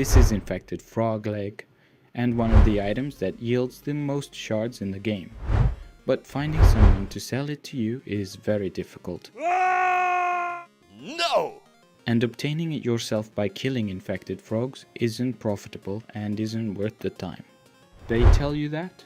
This is infected frog leg, and one of the items that yields the most shards in the game. But finding someone to sell it to you is very difficult. No! And obtaining it yourself by killing infected frogs isn't profitable and isn't worth the time. They tell you that?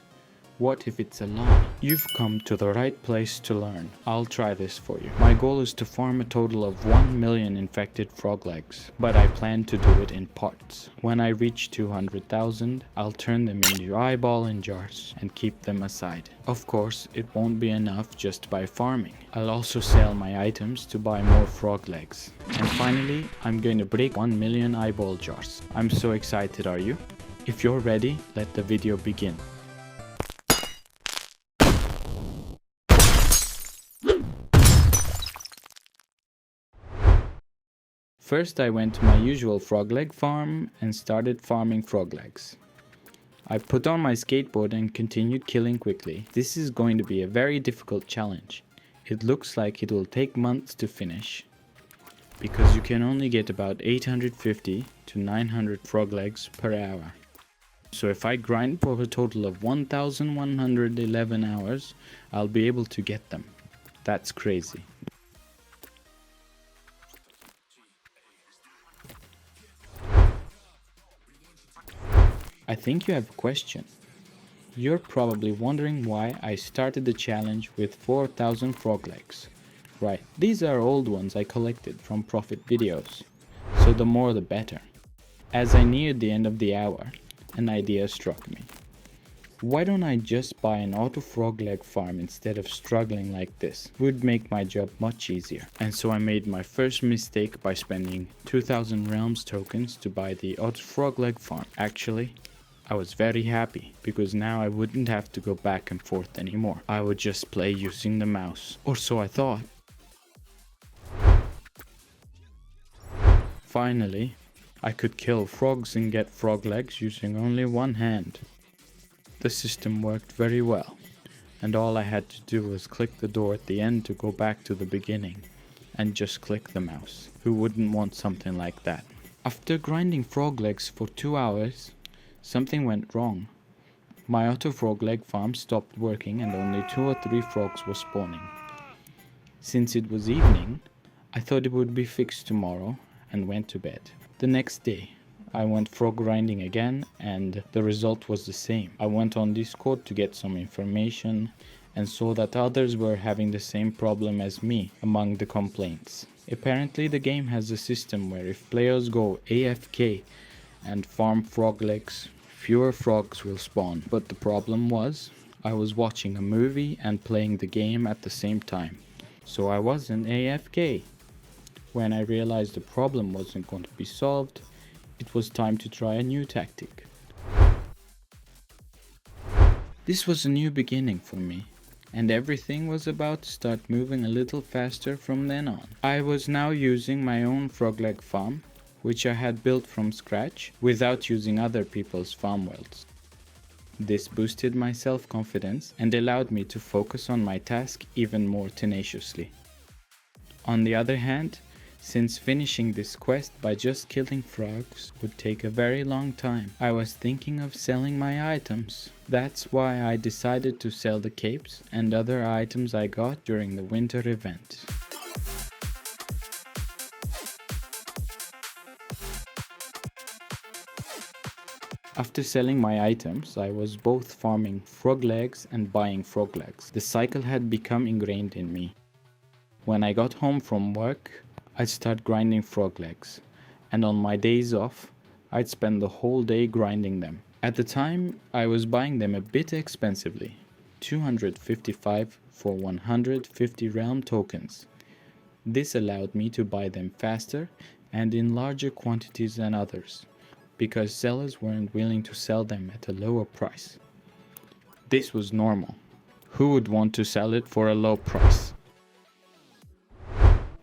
What if it's a lie? You've come to the right place to learn. I'll try this for you. My goal is to farm a total of 1 million infected frog legs, but I plan to do it in parts. When I reach 200,000, I'll turn them into eyeball in jars and keep them aside. Of course, it won't be enough just by farming. I'll also sell my items to buy more frog legs. And finally, I'm going to break 1 million eyeball jars. I'm so excited, are you? If you're ready, let the video begin. First I went to my usual frog leg farm and started farming frog legs. I put on my skateboard and continued killing quickly. This is going to be a very difficult challenge. It looks like it will take months to finish, because you can only get about 850 to 900 frog legs per hour. So if I grind for a total of 1111 hours, I'll be able to get them. That's crazy. I think you have a question. You're probably wondering why I started the challenge with 4,000 frog legs. Right, these are old ones I collected from profit videos, so the more the better. As I neared the end of the hour, an idea struck me. Why don't I just buy an auto frog leg farm instead of struggling like this? It would make my job much easier. And so I made my first mistake by spending 2000 realms tokens to buy the auto frog leg farm. Actually, I was very happy, because now I wouldn't have to go back and forth anymore. I would just play using the mouse, or so I thought. Finally, I could kill frogs and get frog legs using only one hand. The system worked very well, and all I had to do was click the door at the end to go back to the beginning, and just click the mouse. Who wouldn't want something like that? After grinding frog legs for 2 hours, something went wrong. My auto frog leg farm stopped working and only 2 or 3 frogs were spawning. Since it was evening, I thought it would be fixed tomorrow and went to bed. The next day, I went frog grinding again and the result was the same. I went on Discord to get some information and saw that others were having the same problem as me among the complaints. Apparently the game has a system where if players go AFK and farm frog legs, fewer frogs will spawn. But the problem was, I was watching a movie and playing the game at the same time, so I wasn't AFK. When I realized the problem wasn't going to be solved, it was time to try a new tactic. This was a new beginning for me, and everything was about to start moving a little faster from then on. I was now using my own frog leg farm, which I had built from scratch without using other people's farm worlds. This boosted my self-confidence and allowed me to focus on my task even more tenaciously. On the other hand, since finishing this quest by just killing frogs would take a very long time, I was thinking of selling my items. That's why I decided to sell the capes and other items I got during the winter event. After selling my items, I was both farming frog legs and buying frog legs. The cycle had become ingrained in me. When I got home from work, I'd start grinding frog legs, and on my days off, I'd spend the whole day grinding them. At the time, I was buying them a bit expensively, 255 for 150 realm tokens. This allowed me to buy them faster and in larger quantities than others, because sellers weren't willing to sell them at a lower price. This was normal. Who would want to sell it for a low price?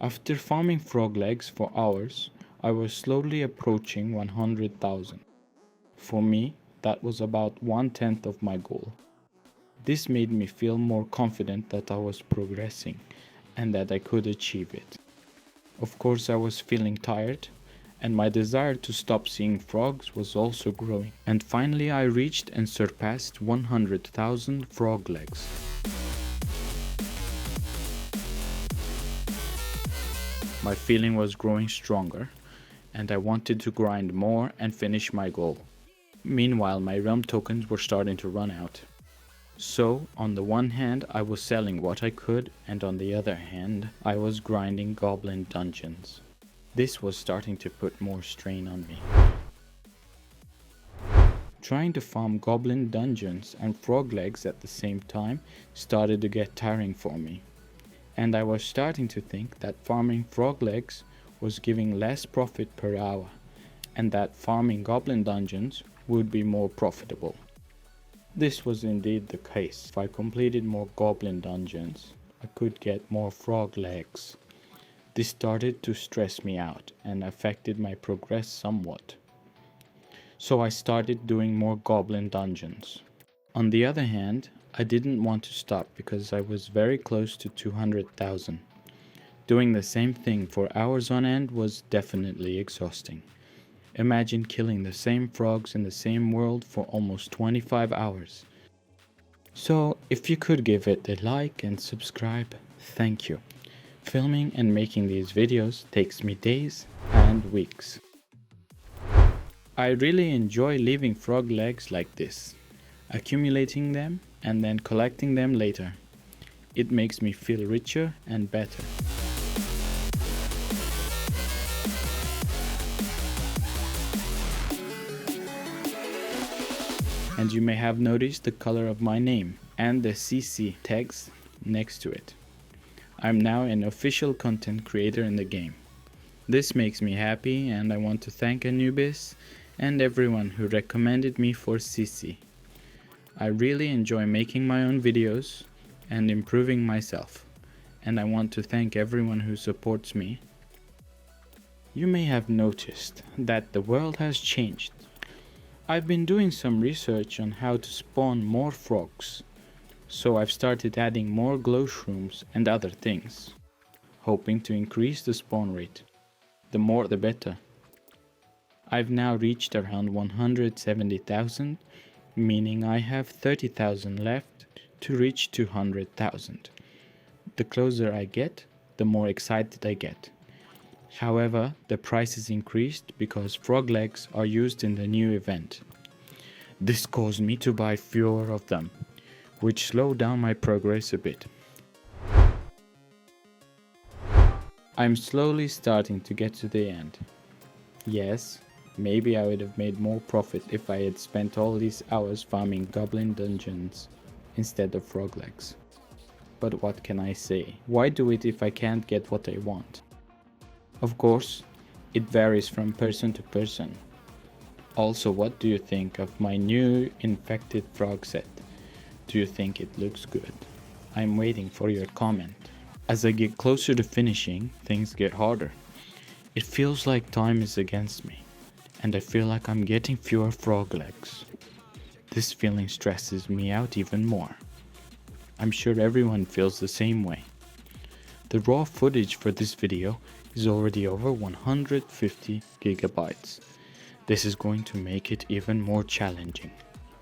After farming frog legs for hours, I was slowly approaching 100,000. For me, that was about 1/10 of my goal. This made me feel more confident that I was progressing and that I could achieve it. Of course, I was feeling tired and my desire to stop seeing frogs was also growing. And finally I reached and surpassed 100,000 frog legs. My feeling was growing stronger, and I wanted to grind more and finish my goal. Meanwhile, my realm tokens were starting to run out. So, on the one hand, I was selling what I could, and on the other hand, I was grinding goblin dungeons. This was starting to put more strain on me. Trying to farm goblin dungeons and frog legs at the same time started to get tiring for me. And I was starting to think that farming frog legs was giving less profit per hour, and that farming goblin dungeons would be more profitable. This was indeed the case. If I completed more goblin dungeons, I could get more frog legs. This started to stress me out and affected my progress somewhat. So I started doing more goblin dungeons. On the other hand, I didn't want to stop because I was very close to 200,000. Doing the same thing for hours on end was definitely exhausting. Imagine killing the same frogs in the same world for almost 25 hours. So if you could give it a like and subscribe, thank you. Filming and making these videos takes me days and weeks. I really enjoy leaving frog legs like this, accumulating them and then collecting them later. It makes me feel richer and better. And you may have noticed the color of my name and the CC tags next to it. I'm now an official content creator in the game. This makes me happy, and I want to thank Anubis and everyone who recommended me for CC. I really enjoy making my own videos and improving myself, and I want to thank everyone who supports me. You may have noticed that the world has changed. I've been doing some research on how to spawn more frogs, so I've started adding more glow shrooms and other things, hoping to increase the spawn rate. The more the better. I've now reached around 170,000, meaning I have 30,000 left to reach 200,000. The closer I get, the more excited I get. However, the price is increased because frog legs are used in the new event. This caused me to buy fewer of them, which slowed down my progress a bit. I'm slowly starting to get to the end. Yes, maybe I would have made more profit if I had spent all these hours farming goblin dungeons instead of frog legs. But what can I say? Why do it if I can't get what I want? Of course, it varies from person to person. Also, what do you think of my new infected frog set? Do you think it looks good? I'm waiting for your comment. As I get closer to finishing, things get harder. It feels like time is against me, and I feel like I'm getting fewer frog legs. This feeling stresses me out even more. I'm sure everyone feels the same way. The raw footage for this video is already over 150 gigabytes. This is going to make it even more challenging.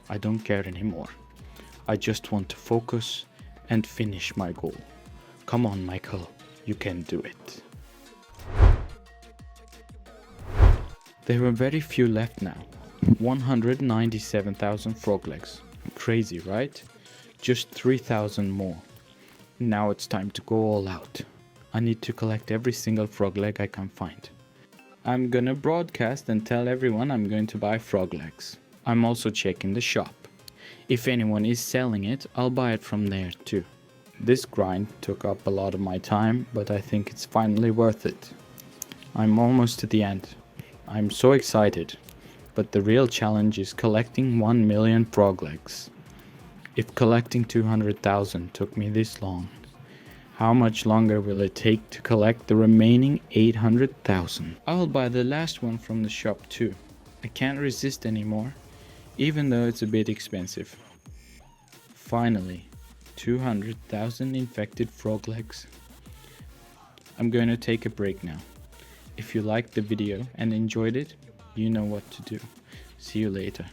I don't care anymore. I just want to focus and finish my goal. Come on, Michael, you can do it. There are very few left now. 197,000 frog legs. Crazy, right? Just 3,000 more. Now it's time to go all out. I need to collect every single frog leg I can find. I'm gonna broadcast and tell everyone I'm going to buy frog legs. I'm also checking the shop. If anyone is selling it, I'll buy it from there too. This grind took up a lot of my time, but I think it's finally worth it. I'm almost to the end. I'm so excited, but the real challenge is collecting 1 million frog legs. If collecting 200,000 took me this long, how much longer will it take to collect the remaining 800,000? I'll buy the last one from the shop too. I can't resist anymore, even though it's a bit expensive. Finally, 200,000 infected frog legs. I'm going to take a break now. If you liked the video and enjoyed it, you know what to do. See you later.